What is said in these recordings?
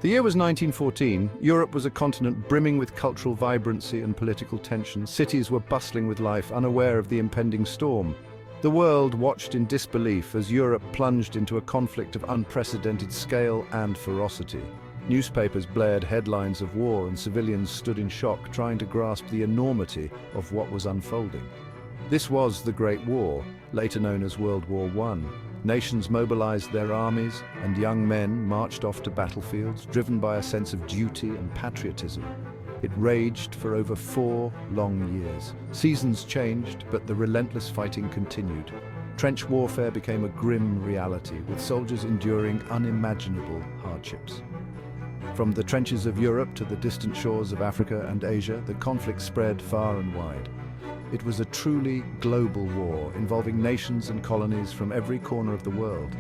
The year was 1914. Europe was a continent brimming with cultural vibrancy and political tension. Cities were bustling with life, unaware of the impending storm. The world watched in disbelief as Europe plunged into a conflict of unprecedented scale and ferocity. Newspapers blared headlines of war and civilians stood in shock, trying to grasp the enormity of what was unfolding. This was the Great War, later known as World War I. Nations mobilized their armies, and young men marched off to battlefields, driven by a sense of duty and patriotism. It raged for over 4 long years. Seasons changed, but the relentless fighting continued. Trench warfare became a grim reality, with soldiers enduring unimaginable hardships. From the trenches of Europe to the distant shores of Africa and Asia, the conflict spread far and wide. It was a truly global war, involving nations and colonies from every corner of the world.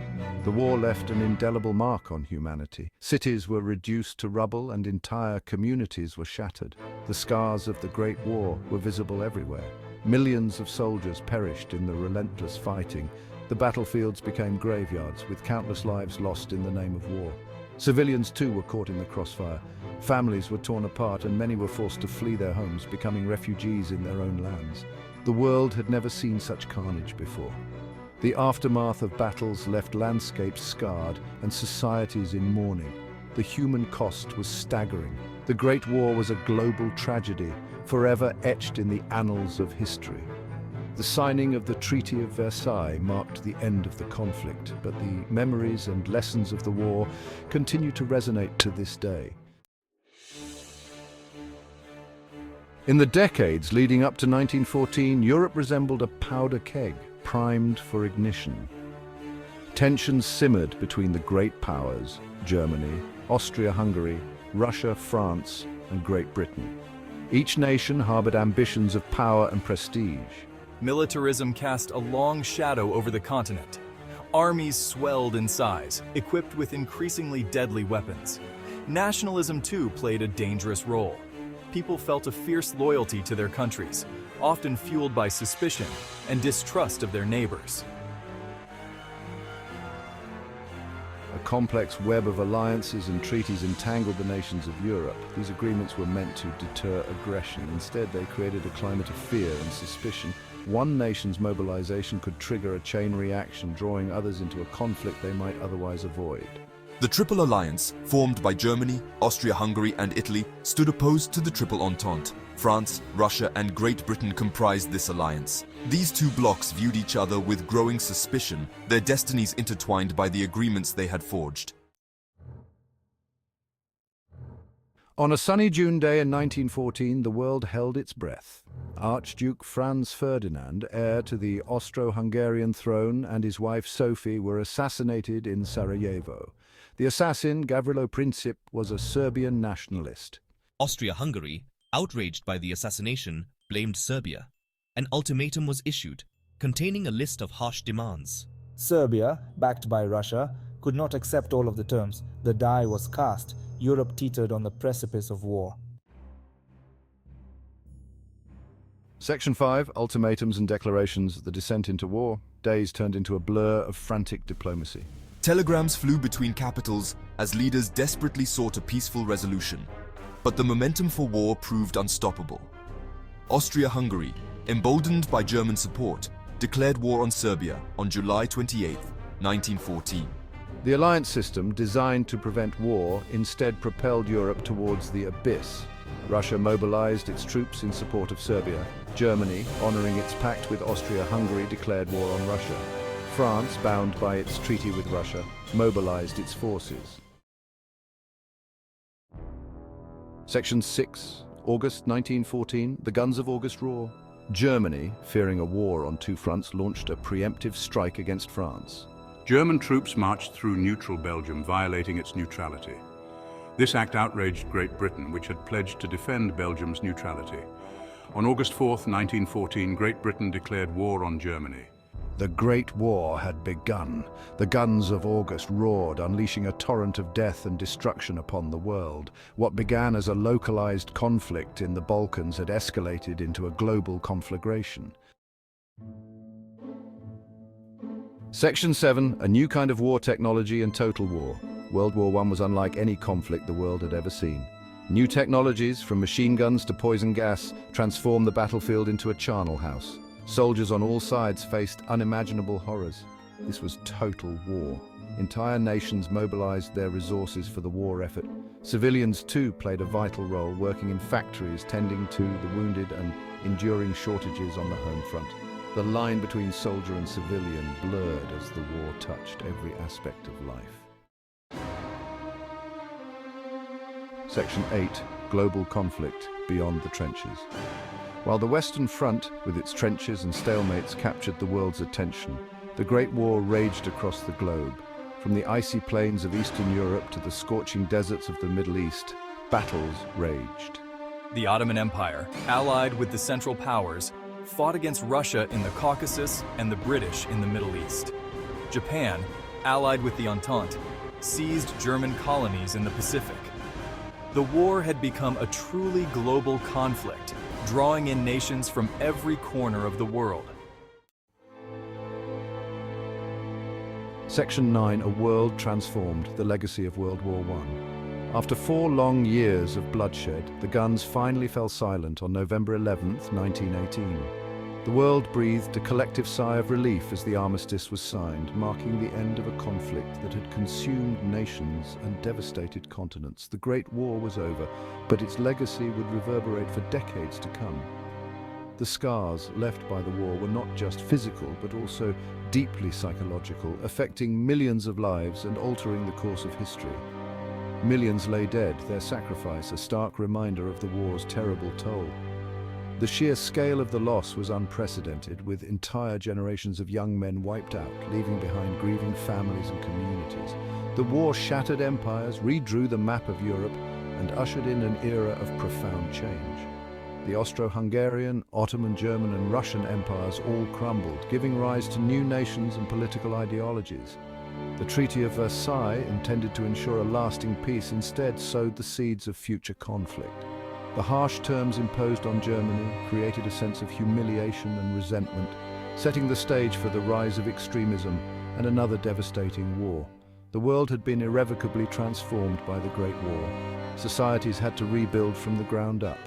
The war left an indelible mark on humanity. Cities were reduced to rubble and entire communities were shattered. The scars of the Great War were visible everywhere. Millions of soldiers perished in the relentless fighting. The battlefields became graveyards, with countless lives lost in the name of war. Civilians too were caught in the crossfire. Families were torn apart and many were forced to flee their homes, becoming refugees in their own lands. The world had never seen such carnage before. The aftermath of battles left landscapes scarred and societies in mourning. The human cost was staggering. The Great War was a global tragedy, forever etched in the annals of history. The signing of the Treaty of Versailles marked the end of the conflict, but the memories and lessons of the war continue to resonate to this day. In the decades leading up to 1914, Europe resembled a powder keg, primed for ignition. Tensions simmered between the great powers, Germany, Austria-Hungary, Russia, France, and Great Britain. Each nation harbored ambitions of power and prestige. Militarism cast a long shadow over the continent. Armies swelled in size, equipped with increasingly deadly weapons. Nationalism too played a dangerous role. People felt a fierce loyalty to their countries, often fueled by suspicion and distrust of their neighbors. A complex web of alliances and treaties entangled the nations of Europe. These agreements were meant to deter aggression. Instead, they created a climate of fear and suspicion. One nation's mobilization could trigger a chain reaction, drawing others into a conflict they might otherwise avoid. The Triple Alliance, formed by Germany, Austria-Hungary and Italy, stood opposed to the Triple Entente. France, Russia and Great Britain comprised this alliance. These two blocs viewed each other with growing suspicion, their destinies intertwined by the agreements they had forged. On a sunny June day in 1914, the world held its breath. Archduke Franz Ferdinand, heir to the Austro-Hungarian throne, and his wife Sophie were assassinated in Sarajevo. The assassin, Gavrilo Princip, was a Serbian nationalist. Austria-Hungary, outraged by the assassination, blamed Serbia. An ultimatum was issued, containing a list of harsh demands. Serbia, backed by Russia, could not accept all of the terms. The die was cast. Europe teetered on the precipice of war. Section 5, Ultimatums and Declarations, the descent into war. Days turned into a blur of frantic diplomacy. Telegrams flew between capitals as leaders desperately sought a peaceful resolution. But the momentum for war proved unstoppable. Austria-Hungary, emboldened by German support, declared war on Serbia on July 28, 1914. The alliance system, designed to prevent war, instead propelled Europe towards the abyss. Russia mobilized its troops in support of Serbia. Germany, honoring its pact with Austria-Hungary, declared war on Russia. France, bound by its treaty with Russia, mobilized its forces. Section 6, August 1914, the guns of August roar. Germany, fearing a war on two fronts, launched a preemptive strike against France. German troops marched through neutral Belgium, violating its neutrality. This act outraged Great Britain, which had pledged to defend Belgium's neutrality. On August 4, 1914, Great Britain declared war on Germany. The Great War had begun. The guns of August roared, unleashing a torrent of death and destruction upon the world. What began as a localized conflict in the Balkans had escalated into a global conflagration. Section 7, a new kind of war technology and total war. World War I was unlike any conflict the world had ever seen. New technologies, from machine guns to poison gas, transformed the battlefield into a charnel house. Soldiers on all sides faced unimaginable horrors. This was total war. Entire nations mobilized their resources for the war effort. Civilians too played a vital role, working in factories, tending to the wounded and enduring shortages on the home front. The line between soldier and civilian blurred as the war touched every aspect of life. Section 8. Global conflict beyond the trenches. While the Western Front, with its trenches and stalemates, captured the world's attention, the Great War raged across the globe. From the icy plains of Eastern Europe to the scorching deserts of the Middle East, battles raged. The Ottoman Empire, allied with the Central Powers, fought against Russia in the Caucasus and the British in the Middle East. Japan, allied with the Entente, seized German colonies in the Pacific. The war had become a truly global conflict, drawing in nations from every corner of the world. Section 9. A world transformed, the legacy of World War I. After 4 long years of bloodshed, the guns finally fell silent on November 11, 1918. The world breathed a collective sigh of relief as the armistice was signed, marking the end of a conflict that had consumed nations and devastated continents. The Great War was over, but its legacy would reverberate for decades to come. The scars left by the war were not just physical, but also deeply psychological, affecting millions of lives and altering the course of history. Millions lay dead, their sacrifice a stark reminder of the war's terrible toll. The sheer scale of the loss was unprecedented, with entire generations of young men wiped out, leaving behind grieving families and communities. The war shattered empires, redrew the map of Europe, and ushered in an era of profound change. The Austro-Hungarian, Ottoman, German and Russian empires all crumbled, giving rise to new nations and political ideologies. The Treaty of Versailles, intended to ensure a lasting peace, instead sowed the seeds of future conflict. The harsh terms imposed on Germany created a sense of humiliation and resentment, setting the stage for the rise of extremism and another devastating war. The world had been irrevocably transformed by the Great War. Societies had to rebuild from the ground up,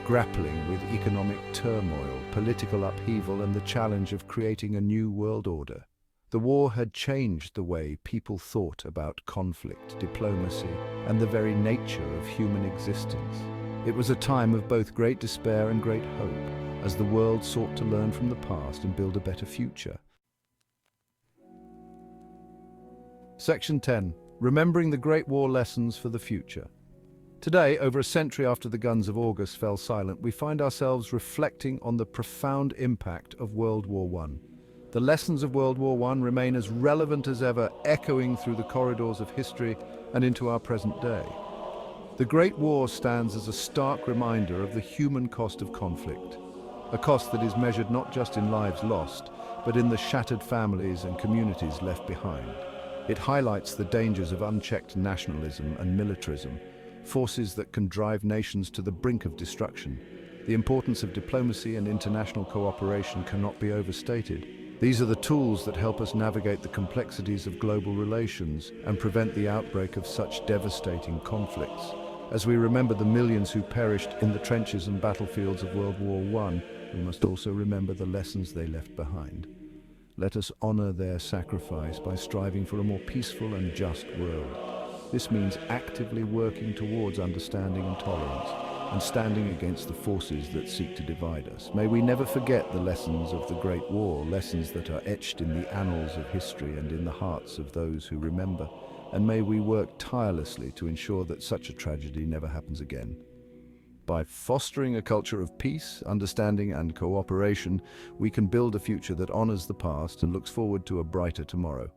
grappling with economic turmoil, political upheaval, and the challenge of creating a new world order. The war had changed the way people thought about conflict, diplomacy, and the very nature of human existence. It was a time of both great despair and great hope, as the world sought to learn from the past and build a better future. Section 10. Remembering the Great War Lessons for the Future. Today, over a century after the guns of August fell silent, we find ourselves reflecting on the profound impact of World War I. The lessons of World War I remain as relevant as ever, echoing through the corridors of history and into our present day. The Great War stands as a stark reminder of the human cost of conflict, a cost that is measured not just in lives lost, but in the shattered families and communities left behind. It highlights the dangers of unchecked nationalism and militarism, forces that can drive nations to the brink of destruction. The importance of diplomacy and international cooperation cannot be overstated. These are the tools that help us navigate the complexities of global relations and prevent the outbreak of such devastating conflicts. As we remember the millions who perished in the trenches and battlefields of World War I, we must also remember the lessons they left behind. Let us honor their sacrifice by striving for a more peaceful and just world. This means actively working towards understanding and tolerance, and standing against the forces that seek to divide us. May we never forget the lessons of the Great War, lessons that are etched in the annals of history and in the hearts of those who remember. And may we work tirelessly to ensure that such a tragedy never happens again. By fostering a culture of peace, understanding and cooperation, we can build a future that honors the past and looks forward to a brighter tomorrow.